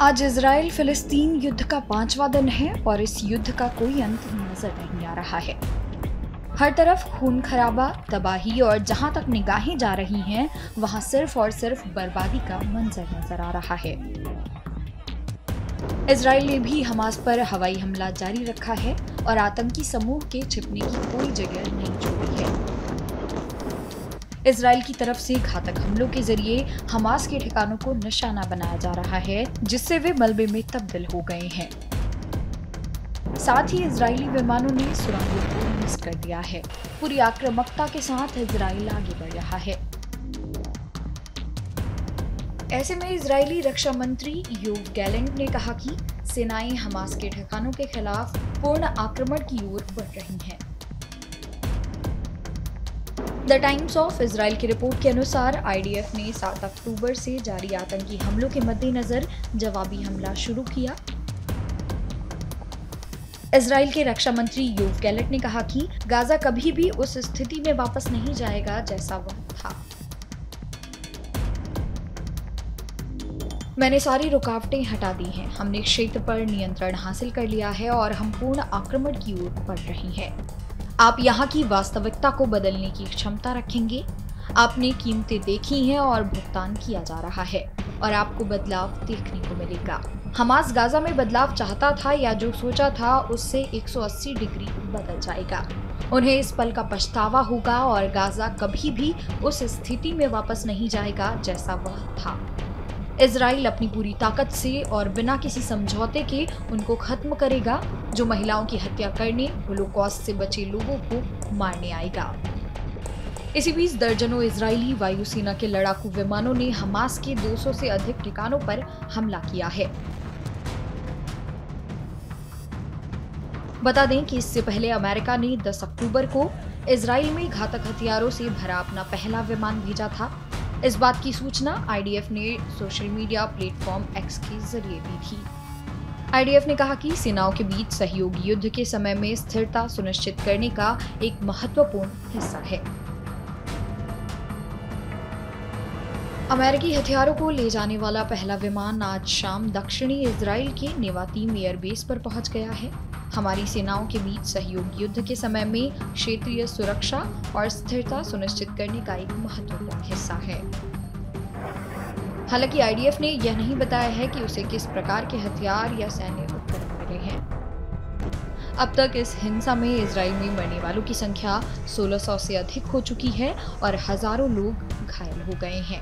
आज इजराइल फिलिस्तीन युद्ध का 5वां दिन है और इस युद्ध का कोई अंत नजर नहीं आ रहा है। हर तरफ खून खराबा, तबाही और जहां तक निगाहें जा रही हैं, वहां सिर्फ और सिर्फ बर्बादी का मंजर नजर आ रहा है। इजराइल ने भी हमास पर हवाई हमला जारी रखा है और आतंकी समूह के छिपने की कोई जगह नहीं छोड़ी है। इजराइल की तरफ से घातक हमलों के जरिए हमास के ठिकानों को निशाना बनाया जा रहा है, जिससे वे मलबे में तब्दील हो गए हैं। साथ ही इजरायली विमानों ने सुरंगों को मिस कर दिया है। पूरी आक्रामकता के साथ इजराइल आगे बढ़ रहा है। ऐसे में इजरायली रक्षा मंत्री योव गैलेंट ने कहा कि सेनाएं हमास के ठिकानों के खिलाफ पूर्ण आक्रमण की ओर बढ़ रही हैं। द टाइम्स ऑफ इजराइल की रिपोर्ट के अनुसार आईडीएफ ने 7 अक्टूबर से जारी आतंकी हमलों के मद्देनजर जवाबी हमला शुरू किया। इजराइल के रक्षा मंत्री योव गैलेंट ने कहा कि गाजा कभी भी उस स्थिति में वापस नहीं जाएगा जैसा वह था। मैंने सारी रुकावटें हटा दी हैं। हमने क्षेत्र पर नियंत्रण हासिल कर लिया है और हम पूर्ण आक्रमण की ओर बढ़ रहे हैं। आप यहाँ की वास्तविकता को बदलने की क्षमता रखेंगे। आपने कीमतें देखी हैं और भुगतान किया जा रहा है और आपको बदलाव देखने को मिलेगा। हमास गाजा में बदलाव चाहता था या जो सोचा था उससे 180 डिग्री बदल जाएगा। उन्हें इस पल का पछतावा होगा और गाजा कभी भी उस स्थिति में वापस नहीं जाएगा जैसा वह था। इजराइल अपनी पूरी ताकत से और बिना किसी समझौते के उनको खत्म करेगा, जो महिलाओं की हत्या करने, होलोकॉस्ट से बचे लोगों को मारने आएगा। इसी बीच दर्जनों इजरायली वायुसेना के लड़ाकू विमानों ने हमास के 200 से अधिक ठिकानों पर हमला किया है। बता दें कि इससे पहले अमेरिका ने 10 अक्टूबर को इजराइल में घातक हथियारों से भरा अपना पहला विमान भेजा था। इस बात की सूचना आईडीएफ ने सोशल मीडिया प्लेटफॉर्म एक्स के जरिए दी थी। आईडीएफ ने कहा कि सेनाओं के बीच सहयोग युद्ध के समय में स्थिरता सुनिश्चित करने का एक महत्वपूर्ण हिस्सा है। अमेरिकी हथियारों को ले जाने वाला पहला विमान आज शाम दक्षिणी इजराइल के नेवातीम एयरबेस पर पहुंच गया है। हमारी सेनाओं के बीच सहयोग युद्ध के समय में क्षेत्रीय सुरक्षा और स्थिरता सुनिश्चित करने का एक महत्वपूर्ण हिस्सा है। हालांकि आईडीएफ ने यह नहीं बताया है कि उसे किस प्रकार के हथियार या सैन्य उपकरण मिले हैं। अब तक इस हिंसा में इजराइल में मरने वालों की संख्या 1600 से अधिक हो चुकी है और हजारों लोग घायल हो गए हैं।